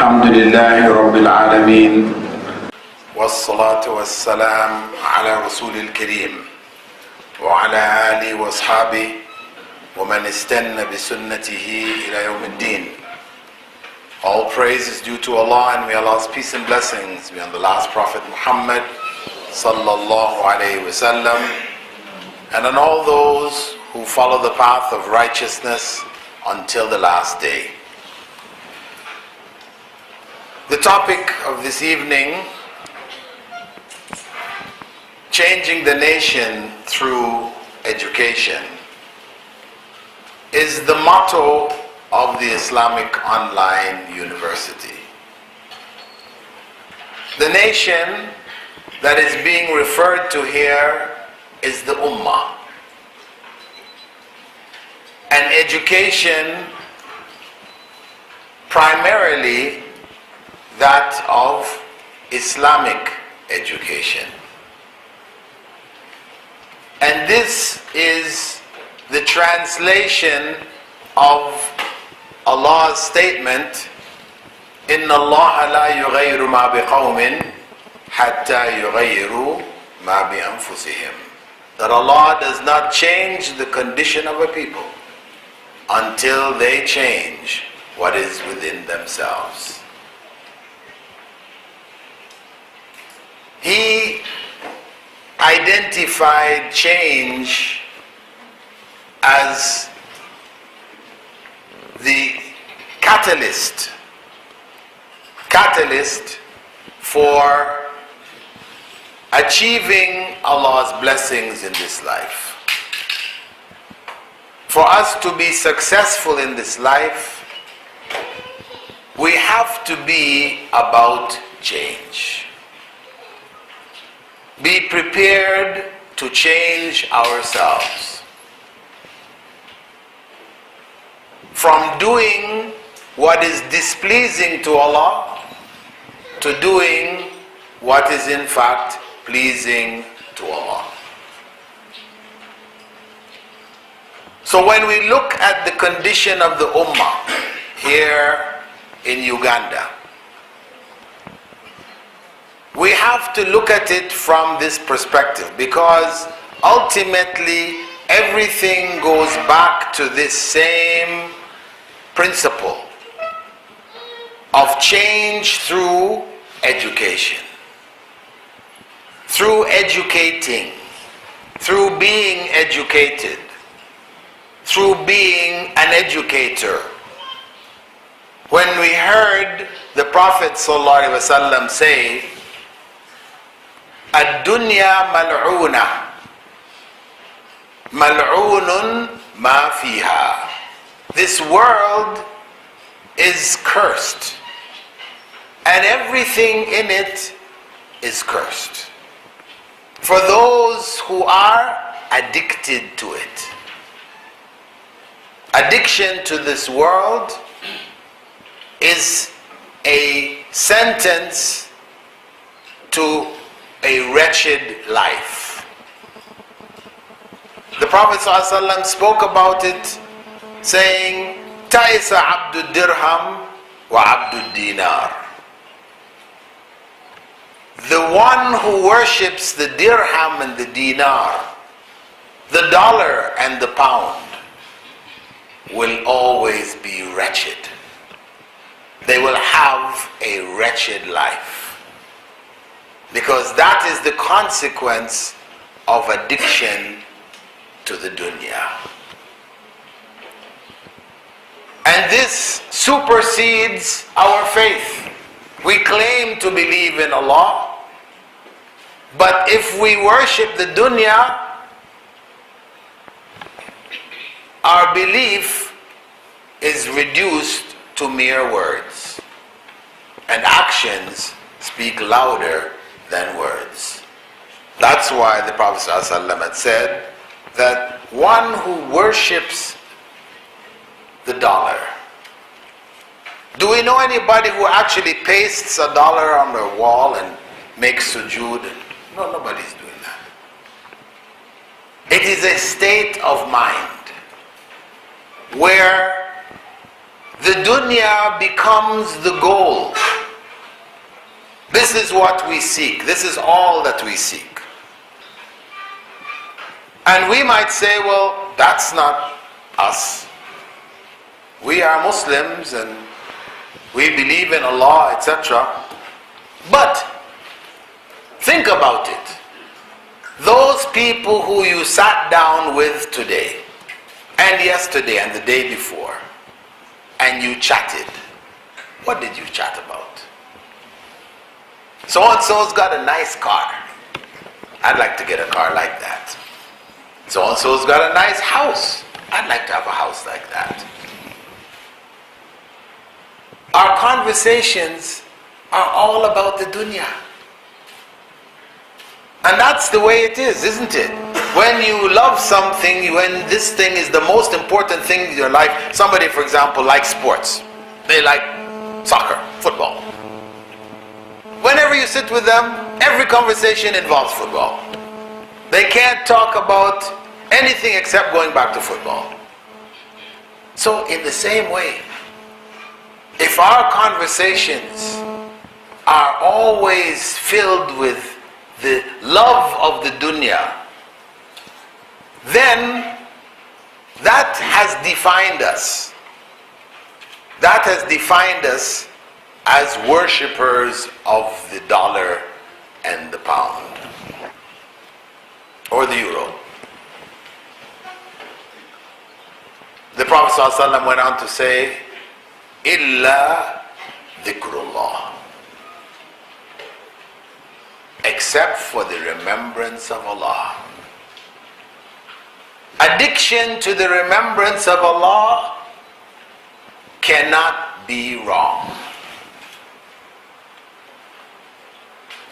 الحمد لله رب العالمين والصلاة والسلام على رسول الكريم وعلى آله وأصحابه ومن استنى بسنته إلى يوم الدين. All praise is due to Allah, and may Allah's peace and blessings be on the last Prophet Muhammad sallallahu alayhi wasallam, and on all those who follow the path of righteousness until the last day. The topic of this evening, changing the nation through education, is the motto of the Islamic Online University. The nation that is being referred to here is the Ummah. And education, primarily that of Islamic education. And this is the translation of Allah's statement, إِنَّ اللَّهَ لَا يُغَيِّرُ مَا بِقَوْمٍ حَتَّى يُغَيِّرُوا مَا بِأَنفُسِهِمْ. That Allah does not change the condition of a people until they change what is within themselves. He identified change as the catalyst for achieving Allah's blessings in this life. For us to be successful in this life, we have to be about change. Be prepared to change ourselves from doing what is displeasing to Allah to doing what is in fact pleasing to Allah. So when we look at the condition of the Ummah here in Uganda, we have to look at it from this perspective, because ultimately everything goes back to this same principle of change through education, through educating, through being educated, through being an educator. When we heard the Prophet ﷺ say, الدنيا ملعونة ملعون ما فيها. This world is cursed, and everything in it is cursed for those who are addicted to it. Addiction to this world is a sentence to a wretched life. The Prophet ﷺ spoke about it, saying, "Ta'isa abdu dirham wa abdu dinar." The one who worships the dirham and the dinar, the dollar and the pound, will always be wretched. They will have a wretched life, because that is the consequence of addiction to the dunya. And this supersedes our faith. We claim to believe in Allah, but if we worship the dunya, our belief is reduced to mere words, and actions speak louder than words. That's why the Prophet ﷺ had said that one who worships the dollar. Do we know anybody who actually pastes a dollar on their wall and makes sujood? No, nobody's doing that. It is a state of mind where the dunya becomes the goal. This is what we seek. This is all that we seek. And we might say, well, that's not us. We are Muslims and we believe in Allah, etc. But think about it. Those people who you sat down with today and yesterday and the day before, and you chatted, what did you chat about? So-and-so's got a nice car. I'd like to get a car like that. So-and-so's got a nice house. I'd like to have a house like that. Our conversations are all about the dunya. And that's the way it is, isn't it? When you love something, when this thing is the most important thing in your life, somebody, for example, likes sports. They like soccer, football. Whenever you sit with them, every conversation involves football. They can't talk about anything except going back to football. So in the same way, if our conversations are always filled with the love of the dunya, then that has defined us. That has defined us as worshippers of the dollar and the pound or the euro. The Prophet ﷺ went on to say, "Illa dhikrullah," except for the remembrance of Allah. Addiction to the remembrance of Allah cannot be wrong.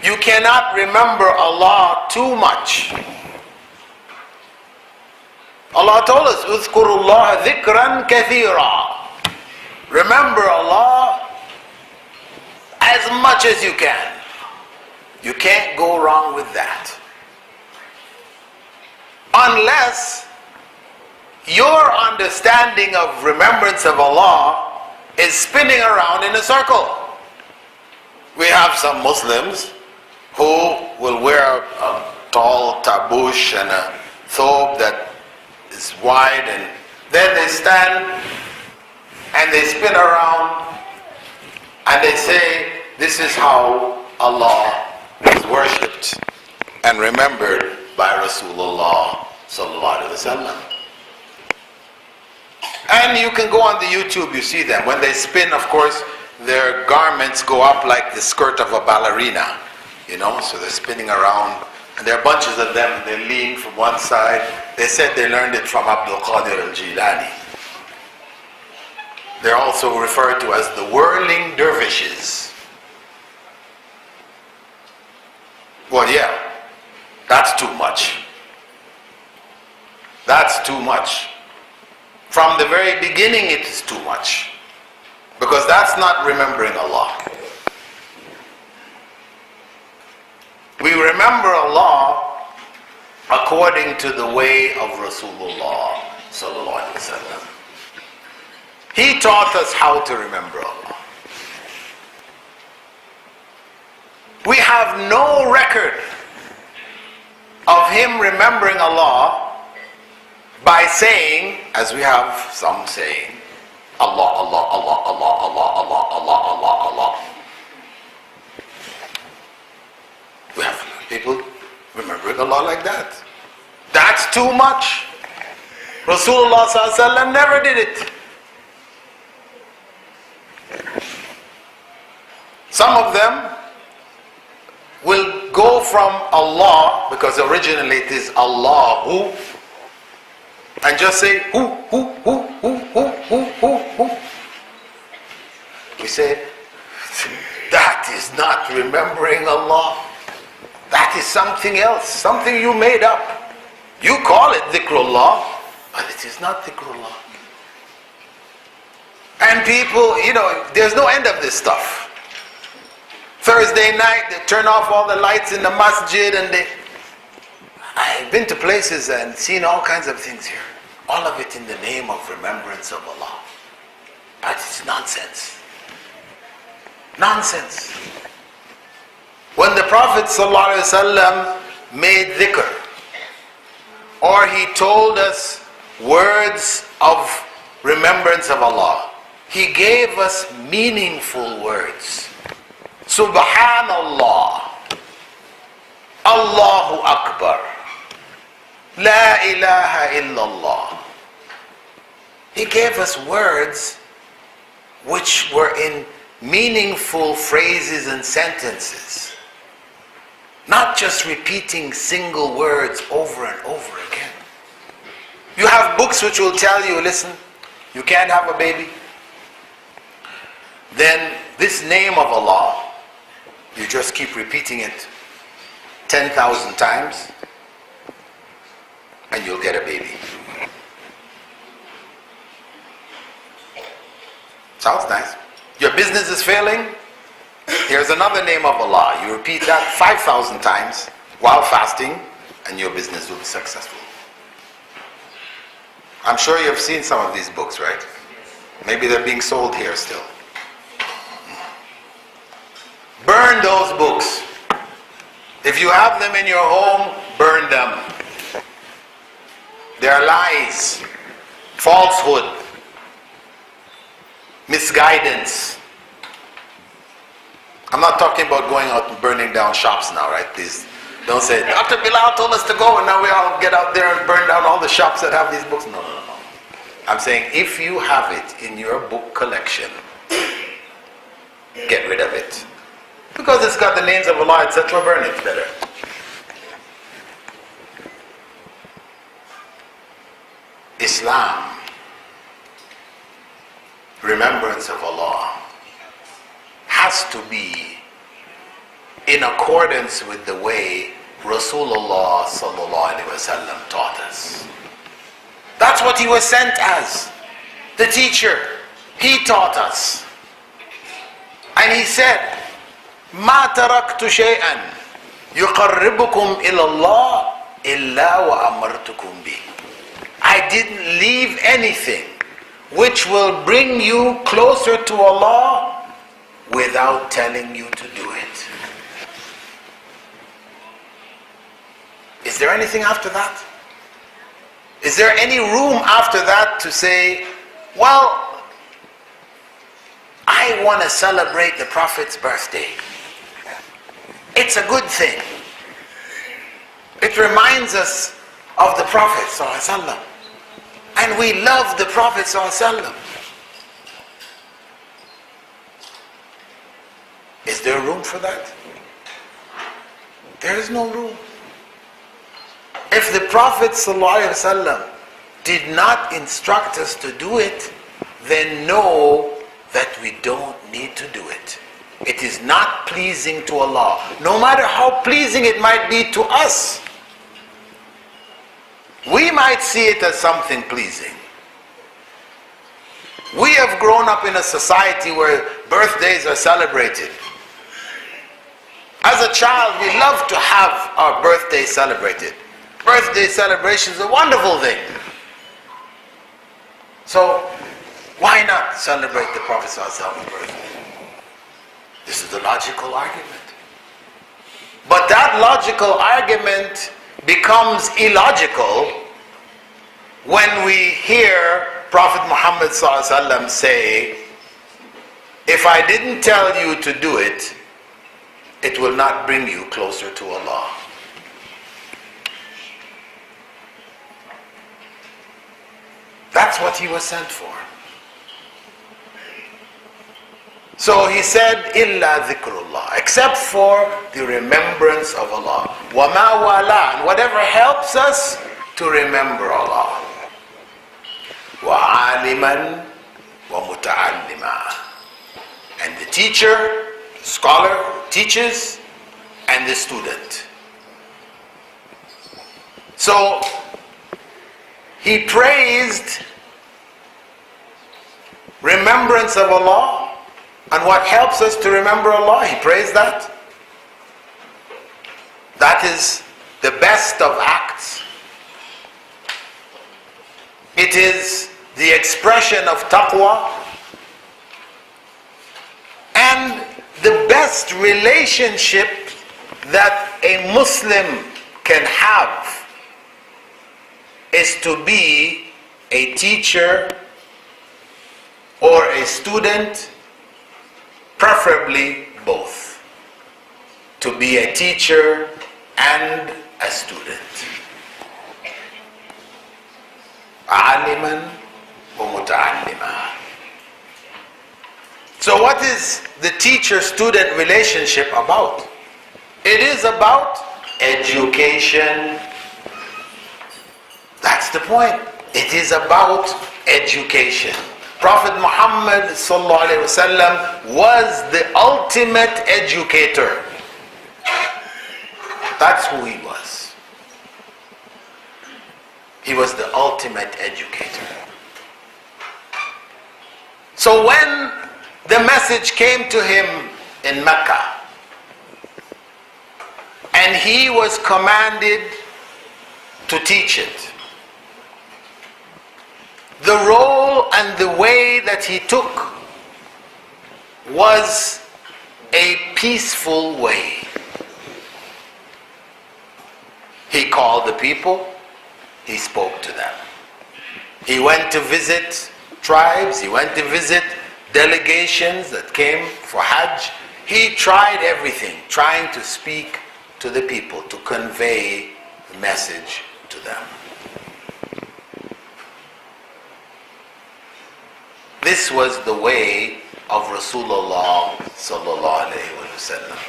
You cannot remember Allah too much. Allah told us, اذكروا الله ذكرا كثيرا. Remember Allah as much as you can. You can't go wrong with that. Unless your understanding of remembrance of Allah is spinning around in a circle. We have some Muslims who will wear a tall tabush and a thobe that is wide, and then they stand and they spin around and they say, this is how Allah is worshipped and remembered by Rasulullah sallallahu alaihi wasallam. And you can go on the YouTube, you see them. When they spin, of course, their garments go up like the skirt of a ballerina, you know, so they're spinning around. And there are bunches of them, and they lean from one side. They said they learned it from Abdul Qadir al-Jilani. They're also referred to as the whirling dervishes. Well, yeah, that's too much. That's too much. From the very beginning, it is too much. Because that's not remembering Allah. We remember Allah according to the way of Rasulullah sallallahu alaihi wasallam. He taught us how to remember Allah. We have no record of him remembering Allah by saying, as we have some saying, Allah, Allah, Allah, Allah, Allah, Allah, Allah, Allah, Allah. We have people remembering Allah like that. That's too much. Rasulullah sallallahu alaihi wasallam never did it. Some of them will go from Allah, because originally it is Allahu, and just say who. We say, that is not remembering Allah. That is something else, something you made up. You call it dhikrullah, but it is not dhikrullah. And people, you know, there's no end of this stuff. Thursday night, they turn off all the lights in the masjid, and I've been to places and seen all kinds of things here. All of it in the name of remembrance of Allah. That's nonsense. Nonsense. When the Prophet ﷺ made dhikr, or he told us words of remembrance of Allah, he gave us meaningful words. Subhanallah, Allahu Akbar, La ilaha illallah. He gave us words which were in meaningful phrases and sentences. Not just repeating single words over and over again. You have books which will tell you, listen, you can't have a baby. Then this name of Allah, you just keep repeating it 10,000 times and you'll get a baby. Sounds nice. Your business is failing? Here's another name of Allah. You repeat that 5,000 times while fasting and your business will be successful. I'm sure you've seen some of these books, right? Maybe they're being sold here still. Burn those books. If you have them in your home, burn them. They are lies, falsehood, misguidance. I'm not talking about going out and burning down shops now, right? Please don't say, Dr. Bilal told us to go and now we all get out there and burn down all the shops that have these books. No. I'm saying if you have it in your book collection, get rid of it. Because it's got the names of Allah, etc., burn it better. Islam, remembrance of Allah, has to be in accordance with the way Rasulullah sallallahu alaihi wasallam taught us. That's what he was sent as, the teacher. He taught us. And he said, مَا تَرَكْتُ شَيْئًا يُقَرِّبُكُمْ إِلَى اللَّهِ إِلَّا وَأَمَرْتُكُمْ بِهِ. I didn't leave anything which will bring you closer to Allah without telling you to do it. Is there anything after that? Is there any room after that to say, well, I want to celebrate the Prophet's birthday. It's a good thing. It reminds us of the Prophet ﷺ. And we love the Prophet ﷺ. Is there room for that? There is no room. If the Prophet ﷺ did not instruct us to do it, then know that we don't need to do it. It is not pleasing to Allah, no matter how pleasing it might be to us. We might see it as something pleasing. We have grown up in a society where birthdays are celebrated. As a child, we love to have our birthday celebrated. Birthday celebration is a wonderful thing. So, why not celebrate the Prophet's birthday? This is the logical argument. But that logical argument becomes illogical when we hear Prophet Muhammad ﷺ say, if I didn't tell you to do it, it will not bring you closer to Allah. That's what he was sent for. So he said, إِلَّا ذِكْرُ اللَّهِ, except for the remembrance of Allah. وَمَا وَلَا, and whatever helps us to remember Allah. وَعَالِمًا وَمُتَعَلِّمًا, and the teacher, the scholar who teaches, and the student. So he praised remembrance of Allah. And what helps us to remember Allah? He praised that. That is the best of acts. It is the expression of taqwa. best relationship that a Muslim can have is to be a teacher or a student, preferably both. To be a teacher and a student. عالما ومتعلما. So what is the teacher-student relationship about? It is about education. That's the point. It is about education. Prophet Muhammad sallallahu alaihi wasallam was the ultimate educator. That's who he was. He was the ultimate educator. So when the message came to him in Mecca, and he was commanded to teach it, the role and the way that he took was a peaceful way. He called the people, he spoke to them. He went to visit tribes, he went to visit delegations that came for Hajj. He tried everything, trying to speak to the people, to convey the message to them. This was the way of Rasulullah sallallahu alaihi wasallam.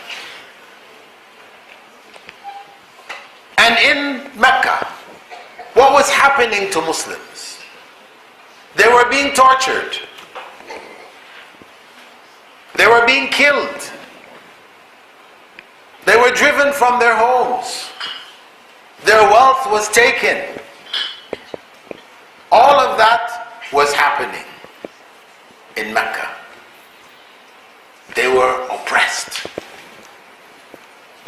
And in Mecca, what was happening to Muslims? They were being tortured. They were being killed. They were driven from their homes. Their wealth was taken. All of that was happening in Mecca. They were oppressed.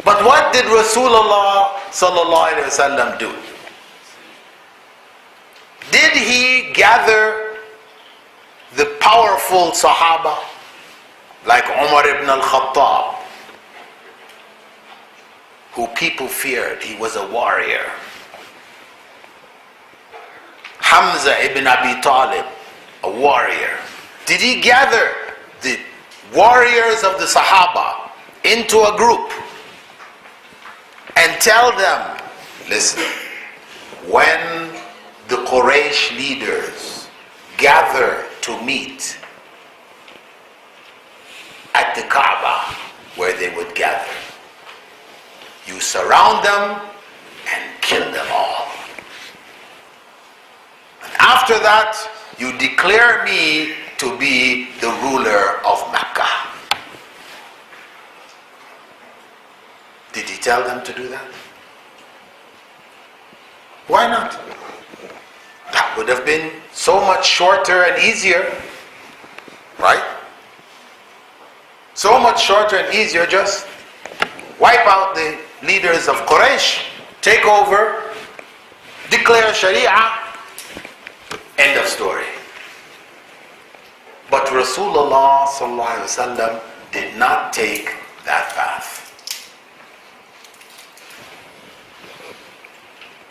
But what did Rasulullah sallallahu alaihi wasallam do? Did he gather the powerful Sahaba like Umar ibn al-Khattab, who people feared? He was a warrior. Hamza ibn Abi Talib, a warrior. Did he gather the warriors of the Sahaba into a group and tell them, listen, when the Quraysh leaders gather to meet at the Kaaba, where they would gather, you surround them and kill them all. And after that, you declare me to be the ruler of Mecca. Did he tell them to do that? Why not? That would have been so much shorter and easier, right? So much shorter and easier. Just wipe out the leaders of Quraysh, take over, declare Sharia, end of story. But Rasulullah sallallahu alaihi wasallam did not take that path.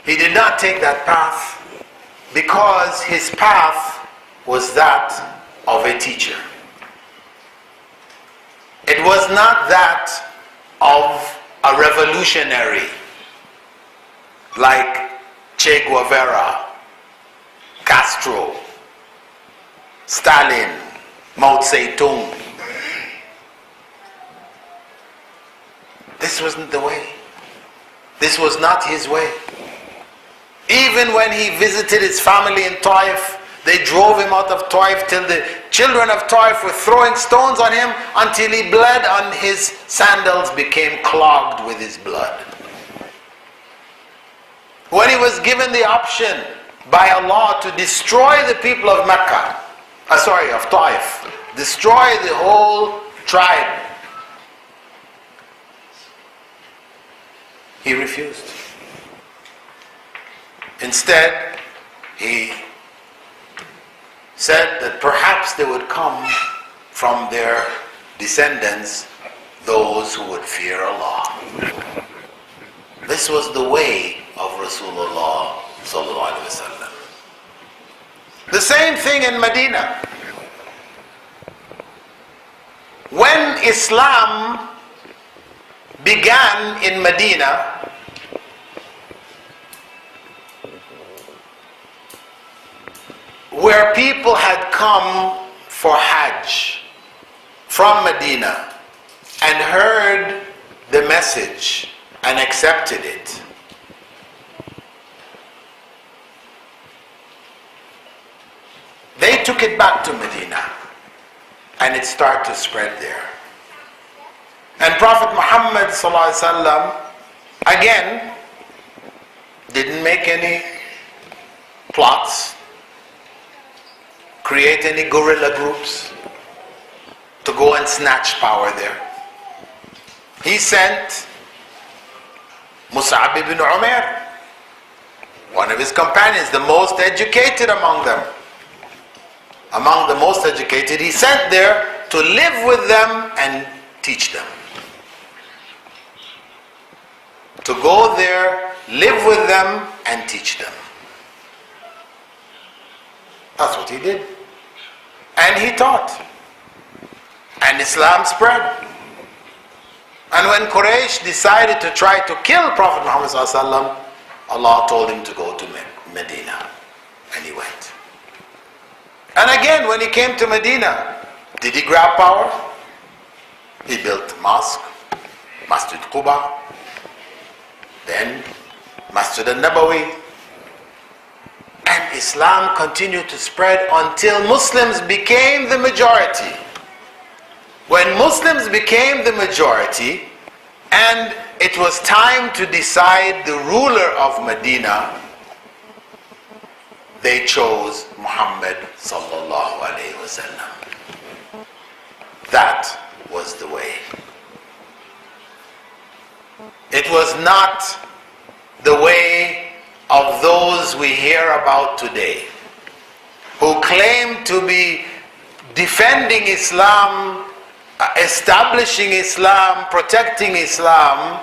He did not take that path because his path was that of a teacher. It was not that of a revolutionary like Che Guevara, Castro, Stalin, Mao Zedong. This wasn't the way. This was not his way. Even when he visited his family in Taif, they drove him out of Taif till the children of Taif were throwing stones on him until he bled and his sandals became clogged with his blood. When he was given the option by Allah to destroy the people of Mecca, of Taif, destroy the whole tribe, he refused. Instead, he said that perhaps there would come from their descendants those who would fear Allah. This was the way of Rasulullah sallallahu alaihi wasallam. The same thing in Medina. When Islam began in Medina, where people had come for Hajj from Medina and heard the message and accepted it, they took it back to Medina and it started to spread there. And Prophet Muhammad sallallahu alaihi wasallam again didn't make any plots, create any guerrilla groups to go and snatch power there. He sent Mus'ab ibn Umair, one of his companions, the most educated among them. Among the most educated, he sent there to live with them and teach them. To go there, live with them and teach them. That's what he did. And he taught. And Islam spread. And when Quraysh decided to try to kill Prophet Muhammad sallallahu alaihi wasallam, Allah told him to go to Medina. And he went. And again, when he came to Medina, did he grab power? He built mosque, Masjid Quba, then Masjid al-Nabawi. And Islam continued to spread until Muslims became the majority. When Muslims became the majority and it was time to decide the ruler of Medina, they chose Muhammad sallallahu alaihi wasallam. That was the way. It was not the way of those we hear about today, who claim to be defending Islam, establishing Islam, protecting Islam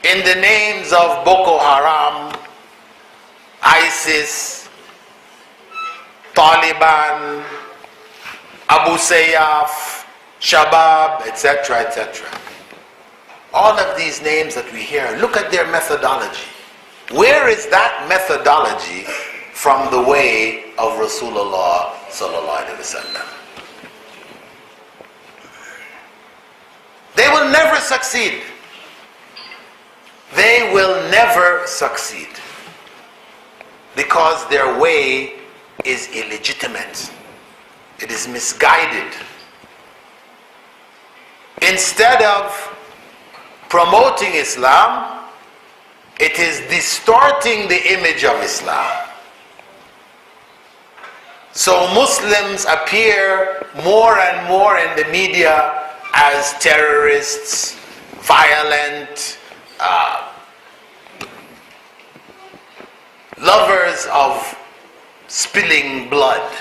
in the names of Boko Haram, ISIS, Taliban, Abu Sayyaf, Shabab, etc., etc. All of these names that we hear, look at their methodology. Where is that methodology from the way of Rasulullah sallallahu alaihi wasallam? They will never succeed. They will never succeed. Because their way is illegitimate. It is misguided. Instead of promoting Islam, it is distorting the image of Islam. So Muslims appear more and more in the media as terrorists, violent, lovers of spilling blood,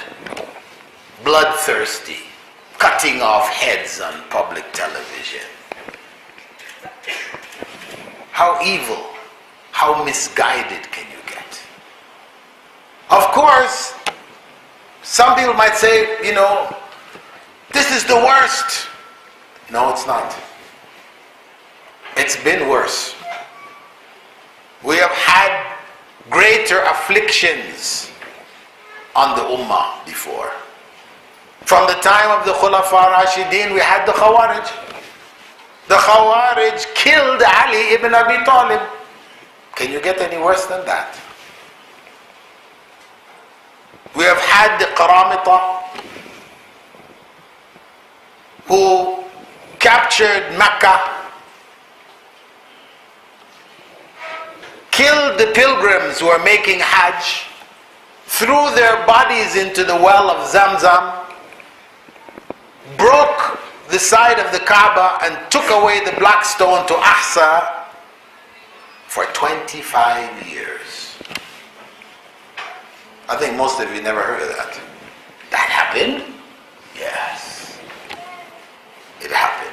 bloodthirsty, cutting off heads on public television. How evil, how misguided can you get? Of course, some people might say, this is the worst. No, it's not. It's been worse. We have had greater afflictions on the Ummah before. From the time of the Khulafa Rashidin, we had the Khawarij. The Khawarij killed Ali ibn Abi Talib. Can you get any worse than that? We have had the Qaramita, who captured Mecca, killed the pilgrims who are making Hajj, threw their bodies into the well of Zamzam, broke the side of the Kaaba and took away the black stone to Ahsa for 25 years. I think most of you never heard of that. That happened? Yes. It happened.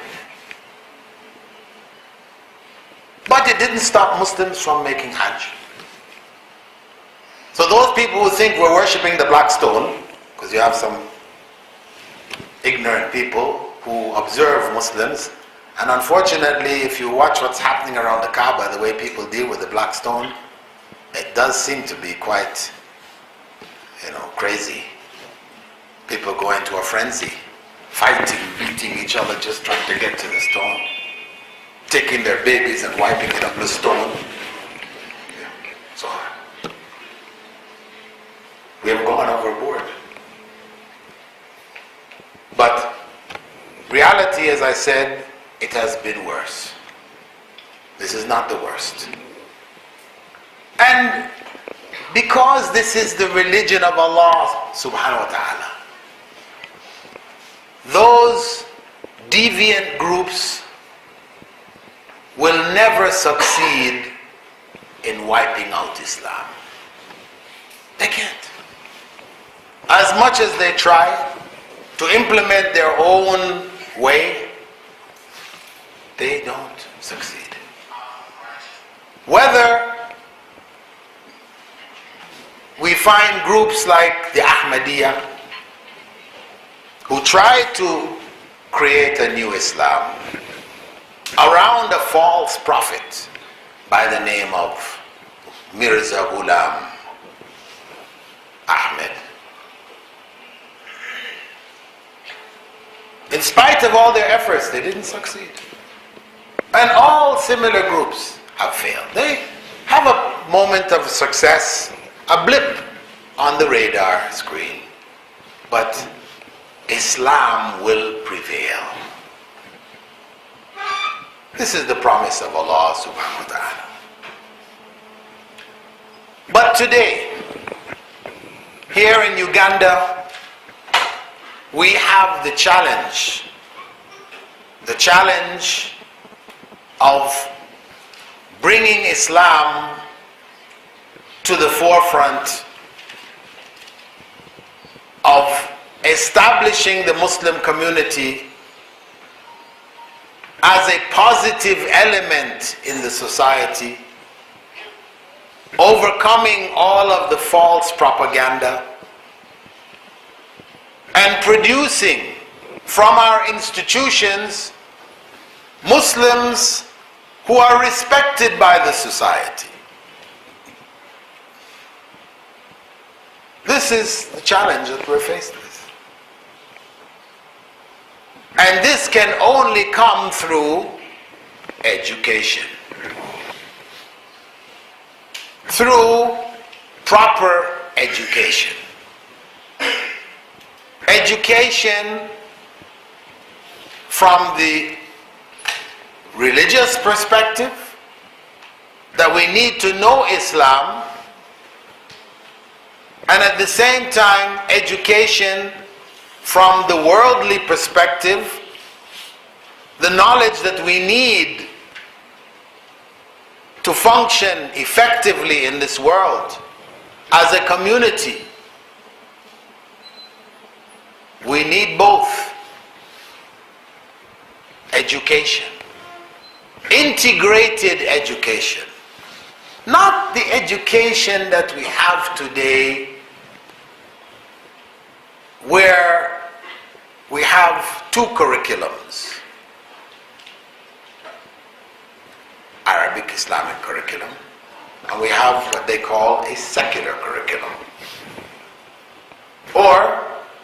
But it didn't stop Muslims from making Hajj. So those people who think we're worshipping the black stone, because you have some ignorant people who observe Muslims, and unfortunately, if you watch what's happening around the Kaaba, the way people deal with the black stone, it does seem to be quite, crazy. People go into a frenzy, fighting, beating each other, just trying to get to the stone, taking their babies and wiping it up the stone. So we have gone overboard. But reality, as I said, it has been worse. This is not the worst. And because this is the religion of Allah subhanahu wa ta'ala, those deviant groups will never succeed in wiping out Islam. They can't. As much as they try to implement their own way, they don't succeed. Whether we find groups like the Ahmadiyya who try to create a new Islam around a false prophet by the name of Mirza Ghulam Ahmed. In spite of all their efforts, they didn't succeed. And all similar groups have failed. They have a moment of success, a blip on the radar screen. But Islam will prevail. This is the promise of Allah subhanahu wa ta'ala. But today, here in Uganda, we have the challenge of bringing Islam to the forefront, of establishing the Muslim community as a positive element in the society, overcoming all of the false propaganda, and producing from our institutions Muslims who are respected by the society. This is the challenge that we're faced with. And this can only come through education, through proper education. Education from the religious perspective, that we need to know Islam, and at the same time education from the worldly perspective, the knowledge that we need to function effectively in this world as a community. We need both. Education, integrated education, not the education that we have today, where we have two curriculums: Arabic Islamic curriculum, and we have what they call a secular curriculum. Or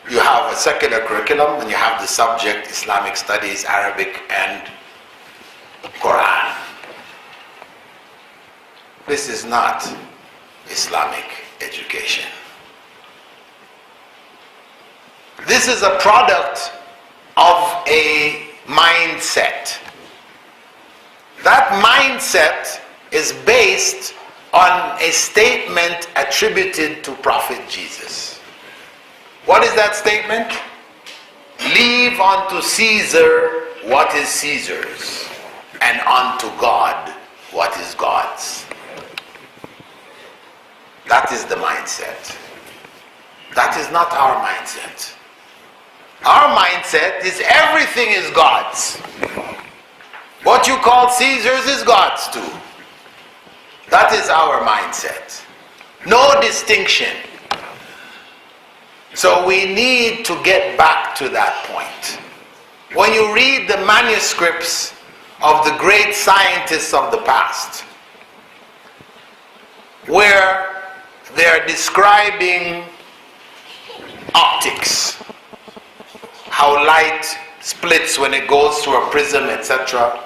you have a secular curriculum and you have the subject Islamic studies, Arabic and Quran. This is not Islamic education. This is a product of a mindset. That mindset is based on a statement attributed to Prophet Jesus. What is that statement? Leave unto Caesar what is Caesar's, and unto God what is God's. That is the mindset. That is not our mindset. Our mindset is everything is God's. What you call Caesar's is God's too. That is our mindset. No distinction. So we need to get back to that point. When you read the manuscripts of the great scientists of the past, where they're describing optics, how light splits when it goes through a prism, etc.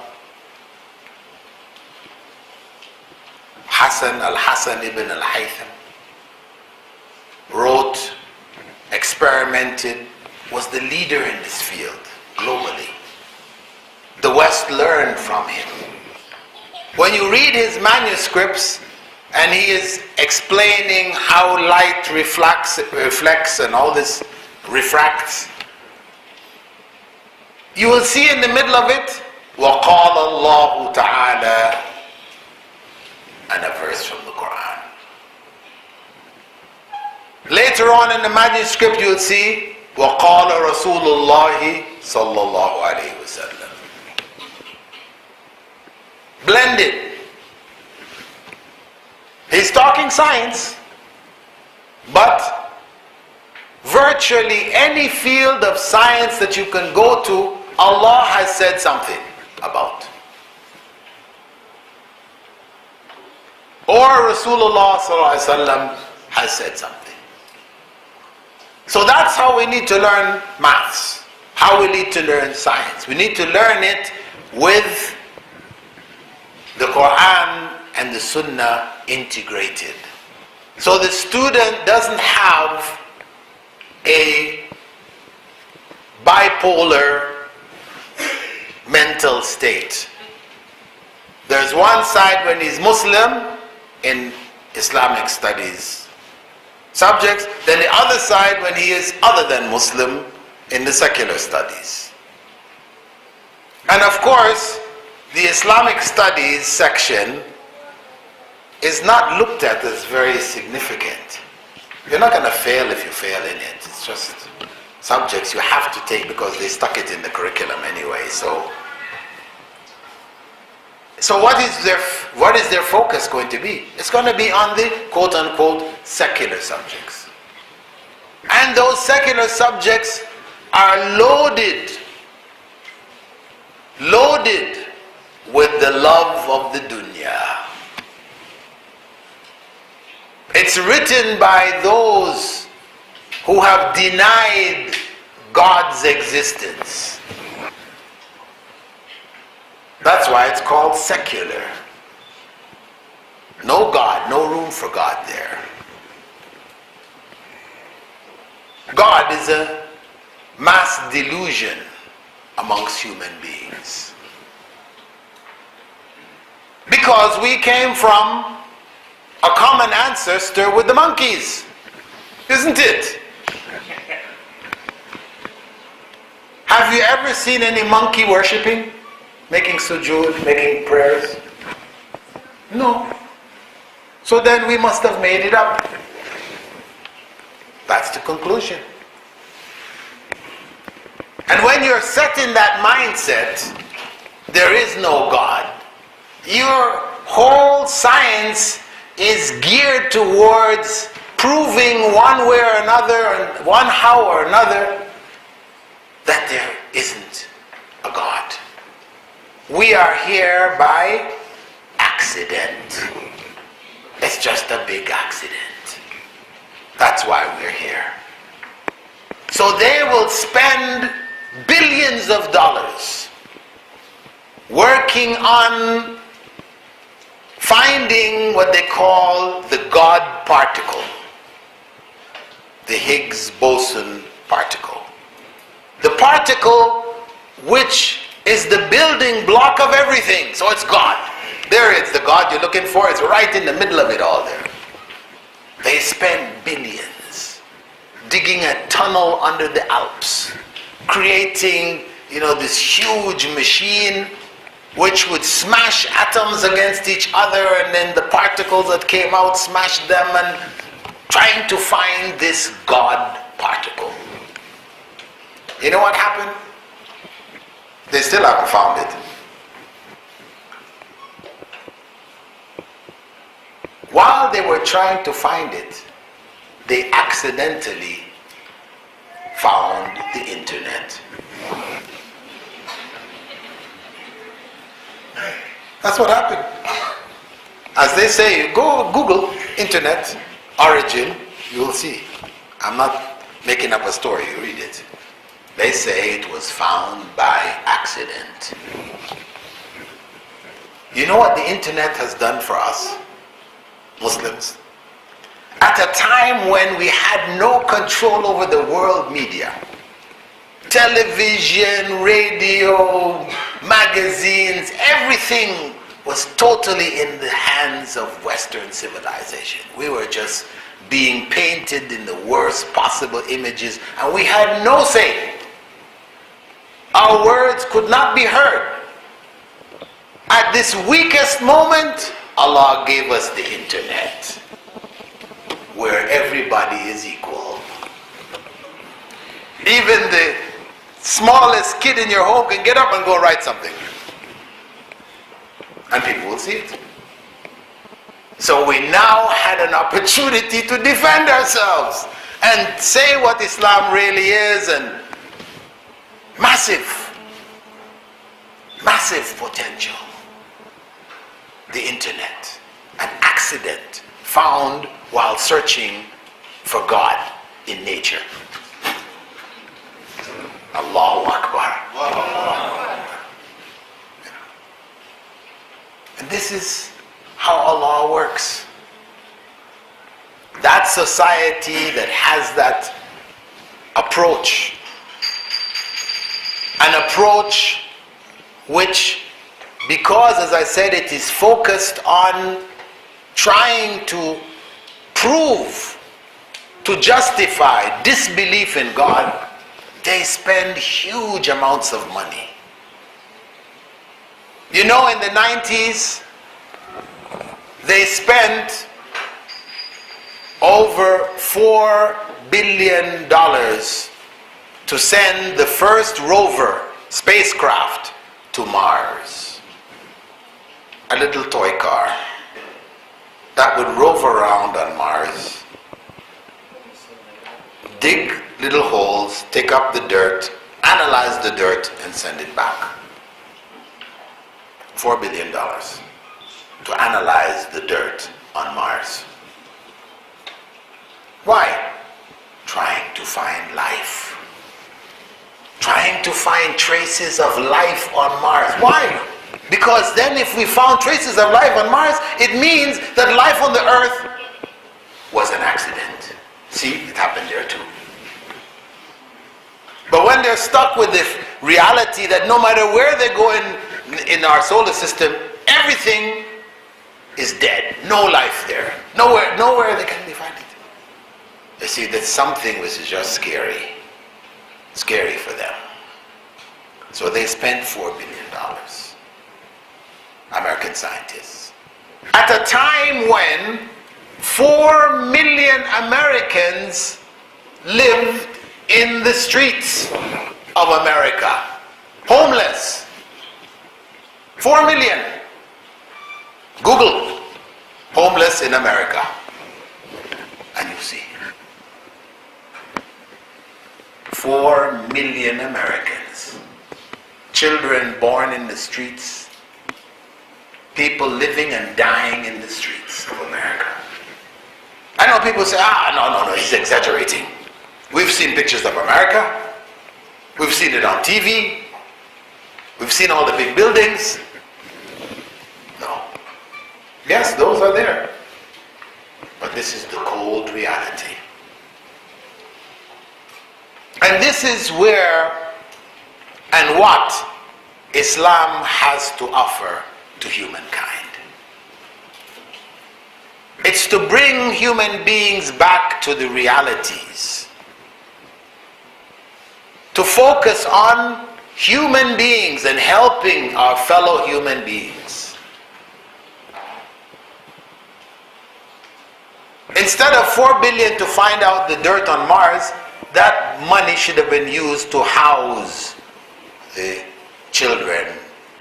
Al-Hasan ibn al-Haytham wrote, experimented, was the leader in this field globally. The West learned from him. When you read his manuscripts and he is explaining how light reflects and all this refracts, you will see in the middle of it, وَقَالَ اللَّهُ تَعَالَى, and a verse from the Quran. Later on in the manuscript you will see, وَقَالَ رَسُولُ اللَّهِ صَلَّى اللَّهُ عَلَيْهِ وَسَلَّمَ. Blended. He's talking science, but virtually any field of science that you can go to, Allah has said something about. Or Rasulullah ﷺ has said something. So that's how we need to learn maths, how we need to learn science. We need to learn it with the Quran and the Sunnah integrated. So the student doesn't have a bipolar mental state. There's one side when he's Muslim in Islamic studies subjects, then the other side when he is other than Muslim in the secular studies. And of course, the Islamic studies section is not looked at as very significant. You're not going to fail if you fail in it. It's just subjects you have to take because they stuck it in the curriculum anyway. So what is their focus going to be? It's going to be on the quote-unquote secular subjects. And those secular subjects are loaded with the love of the dunya. It's written by those who have denied God's existence. That's why it's called secular. No God, no room for God there. God is a mass delusion amongst human beings. Because we came from a common ancestor with the monkeys, isn't it? Have you ever seen any monkey worshipping? Making sujood, making prayers? No. So then we must have made it up. That's the conclusion. And when you're set in that mindset, there is no God. Your whole science is geared towards proving one way or another, one how or another, that there isn't a God. We are here by accident. It's just a big accident. That's why we're here. So they will spend billions of dollars working on finding what they call the God particle, the Higgs boson particle. The particle which is the building block of everything. So it's God. There it's the God you're looking for. It's right in the middle of it all there. They spend billions digging a tunnel under the Alps, creating, this huge machine which would smash atoms against each other, and then the particles that came out smashed them, and trying to find this God particle. You know what happened? They still haven't found it. While they were trying to find it, they accidentally found the internet. That's what happened. As they say, go Google internet origin, you will see. I'm not making up a story, you read it. They say it was found by accident. You know what the internet has done for us, Muslims? At a time when we had no control over the world media, television, radio, magazines, everything was totally in the hands of Western civilization. We were just being painted in the worst possible images, and we had no say. Our words could not be heard. At this weakest moment, Allah gave us the internet, where everybody is equal. Even the smallest kid in your home can get up and go write something. And people will see it. So we now had an opportunity to defend ourselves and say what Islam really is, and massive potential. The internet, an accident found while searching for God in nature. Allahu Akbar. And this is how Allah works. That society that has that approach, an approach which, because as I said, it is focused on trying to prove, to justify disbelief in God, they spend huge amounts of money. You know, in the 90s, they spent over $4 billion to send the first rover spacecraft to Mars. A little toy car that would rove around on Mars, dig little holes, take up the dirt, analyze the dirt, and send it back. $4 billion to analyze the dirt on Mars. Why? Trying to find life. Trying to find traces of life on Mars. Why? Because then if we found traces of life on Mars, it means that life on the Earth was an accident. See, it happened there too. But when they're stuck with the reality that no matter where they go in our solar system, everything is dead. No life there. Nowhere they can find it. They see that's something which is just scary. Scary for them. So they spent $4 billion. American scientists. At a time when 4 million Americans lived in the streets of America, homeless. 4 million. Google homeless in America, and you see 4 million Americans, children born in the streets, people living and dying in the streets of America. I know people say, no, he's exaggerating. We've seen pictures of America. We've seen it on TV. We've seen all the big buildings. No. Yes, those are there. But this is the cold reality. And this is where and what Islam has to offer to humankind. It's to bring human beings back to the realities. To focus on human beings and helping our fellow human beings. Instead of $4 billion to find out the dirt on Mars, that money should have been used to house the children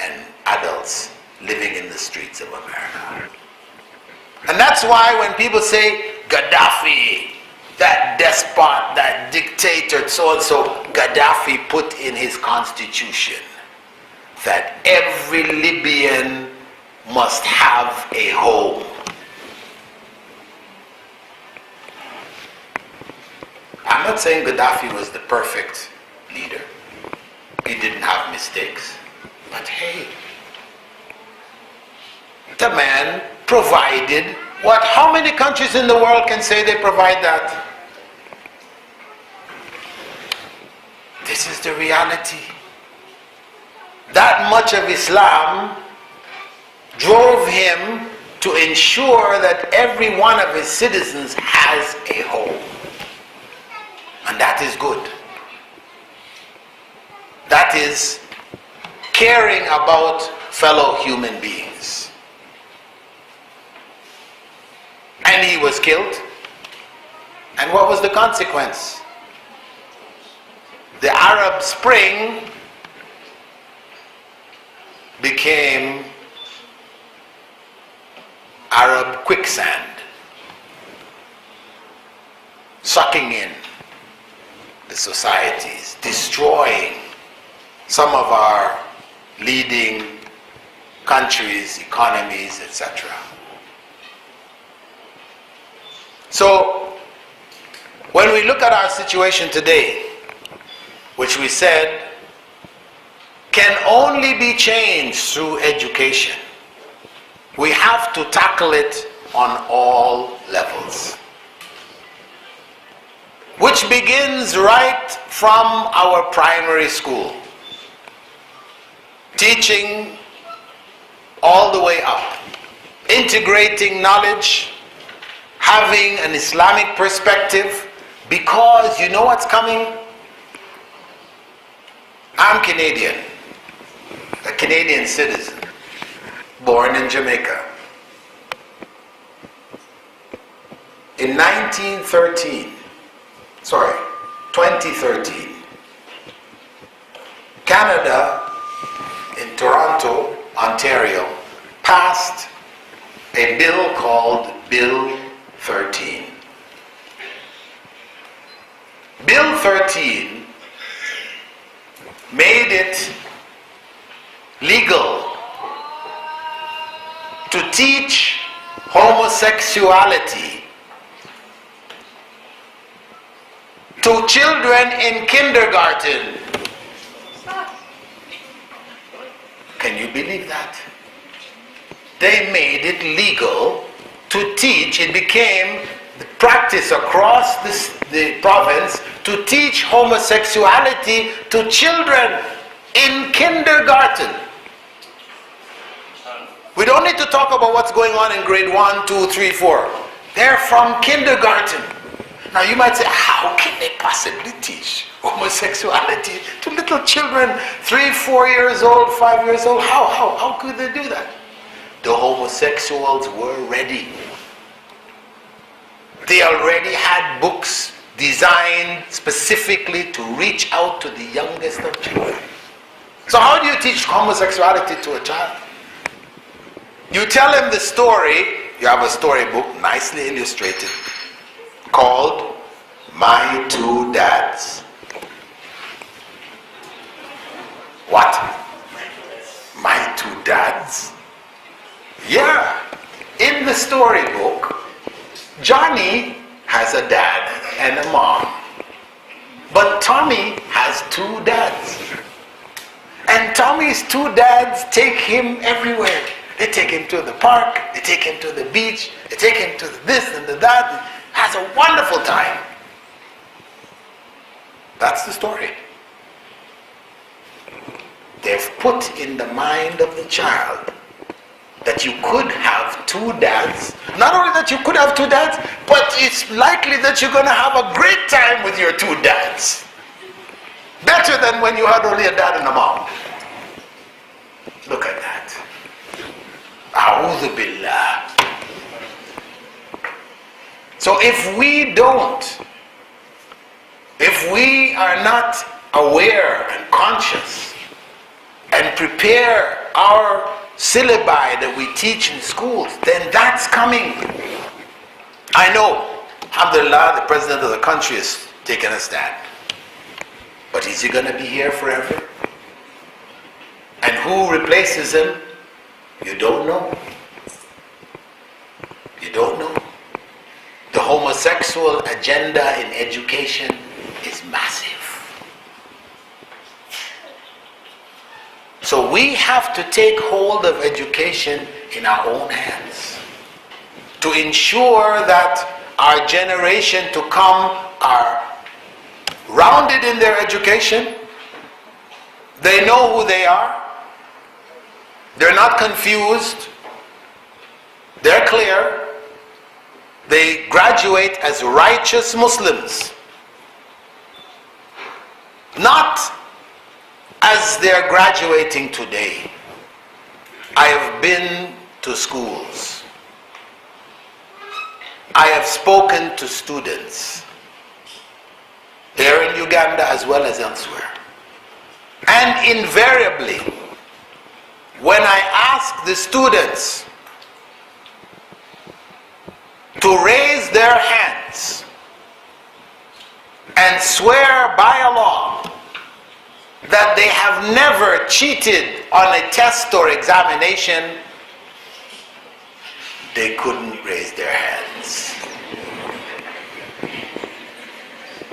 and adults living in the streets of America. And that's why when people say Gaddafi, that despot, that dictator, so and so, Gaddafi put in his constitution that every Libyan must have a home. I'm not saying Gaddafi was the perfect leader. He didn't have mistakes. But hey, the man provided what? How many countries in the world can say they provide that? This is the reality. That much of Islam drove him to ensure that every one of his citizens has a home. And that is good. That is caring about fellow human beings. And he was killed. And what was the consequence? The Arab Spring became Arab quicksand, sucking in the societies, destroying some of our leading countries, economies, etc. So, when we look at our situation today, which we said can only be changed through education, we have to tackle it on all levels. Which begins right from our primary school, teaching all the way up, integrating knowledge, having an Islamic perspective, because you know what's coming? I'm Canadian, a Canadian citizen, born in Jamaica. In 2013, Canada, in Toronto, Ontario, passed a bill called Bill 13. Bill 13 made it legal to teach homosexuality to children in kindergarten. Can you believe that? They made it legal to teach. It became the practice across the province to teach homosexuality to children in kindergarten. We don't need to talk about what's going on in grade 1, 2, 3, 4. They're from kindergarten. Now you might say, how can they possibly teach homosexuality to little children, 3, 4 years old, 5 years old? How could they do that? The homosexuals were ready. They already had books designed specifically to reach out to the youngest of children. So how do you teach homosexuality to a child? You tell him the story. You have a storybook, nicely illustrated, called My Two Dads. What? My Two Dads? Yeah. In the storybook, Johnny has a dad and a mom. But Tommy has two dads. And Tommy's two dads take him everywhere. They take him to the park, they take him to the beach, they take him to this and the that. Has a wonderful time. That's the story. They've put in the mind of the child that you could have two dads. Not only that you could have two dads, but it's likely that you're going to have a great time with your two dads. Better than when you had only a dad and a mom. Look at that. A'udhu billah. So if we are not aware and conscious and prepare our syllabi that we teach in schools, then that's coming. I know, alhamdulillah, the president of the country has taken a stand. But is he going to be here forever? And who replaces him? You don't know. You don't know. The homosexual agenda in education is massive. So we have to take hold of education in our own hands to ensure that our generation to come are rounded in their education. They know who they are. They're not confused. They're clear. They graduate as righteous Muslims. Not as they're graduating today. I have been to schools. I have spoken to students here in Uganda as well as elsewhere. And invariably, when I ask the students to raise their hands and swear by Allah that they have never cheated on a test or examination, they couldn't raise their hands.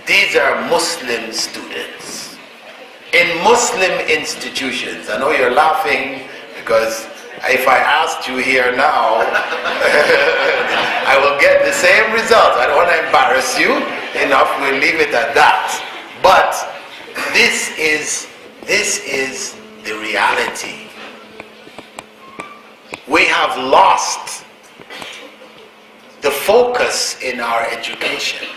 These are Muslim students in Muslim institutions. I know you're laughing because if I asked you here now, I will get the same result. I don't want to embarrass you enough, we'll leave it at that. But this is the reality. We have lost the focus in our education.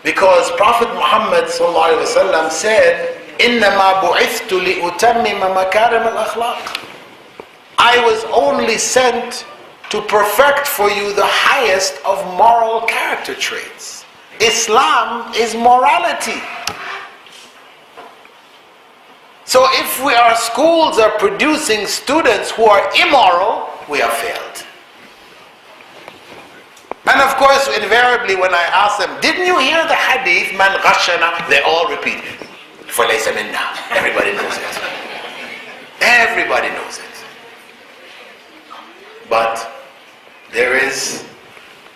Because Prophet Muhammad ﷺ said, إِنَّمَا بُعِثْتُ لِأُتَمِّمَ مَكَارِمَ الْأَخْلَاقِ. I was only sent to perfect for you the highest of moral character traits. Islam is morality. So if our schools are producing students who are immoral, we have failed. And of course, invariably when I ask them, didn't you hear the hadith, man ghashana? They all repeat, فَلَيْسَ مِنَّا. Everybody knows it. Everybody knows it. But there is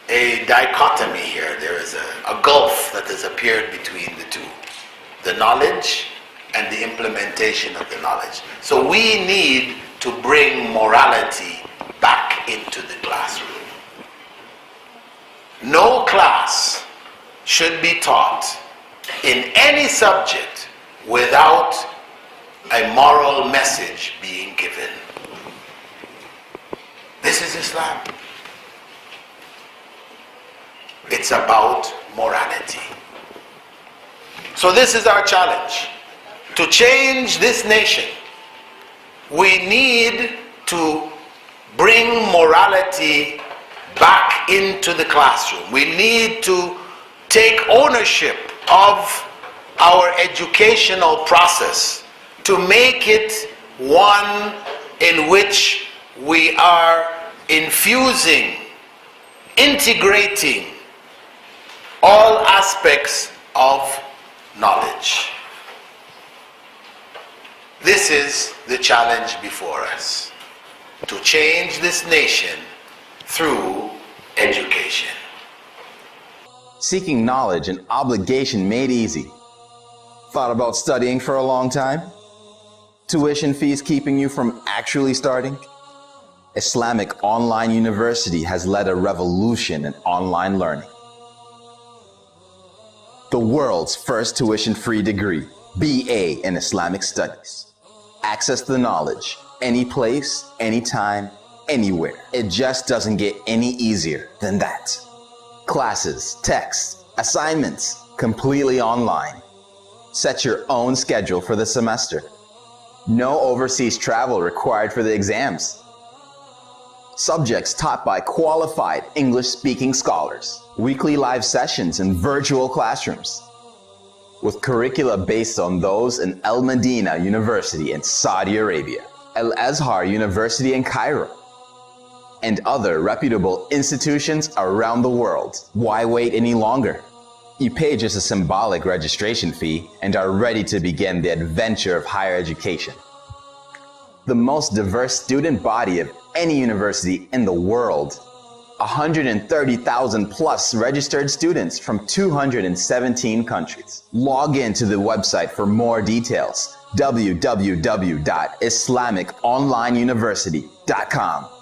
a dichotomy here. There is a gulf that has appeared between the two. The knowledge and the implementation of the knowledge. So we need to bring morality back into the classroom. No class should be taught in any subject without a moral message being given. This is Islam. It's about morality. So this is our challenge. To change this nation, we need to bring morality back into the classroom. We need to take ownership of our educational process to make it one in which we are infusing, integrating all aspects of knowledge. This is the challenge before us, to change this nation through education. Seeking knowledge an obligation made easy. Thought about studying for a long time? Tuition fees keeping you from actually starting? Islamic Online University has led a revolution in online learning. The world's first tuition-free degree, BA in Islamic Studies. Access the knowledge, any place, anytime, anywhere. It just doesn't get any easier than that. Classes, texts, assignments, completely online. Set your own schedule for the semester. No overseas travel required for the exams. Subjects taught by qualified English-speaking scholars. Weekly live sessions in virtual classrooms. With curricula based on those in Al Medina University in Saudi Arabia. Al-Azhar University in Cairo, and other reputable institutions around the world. Why wait any longer? You pay just a symbolic registration fee and are ready to begin the adventure of higher education. The most diverse student body of any university in the world. 130,000 plus registered students from 217 countries. Log in to the website for more details. www.islamiconlineuniversity.com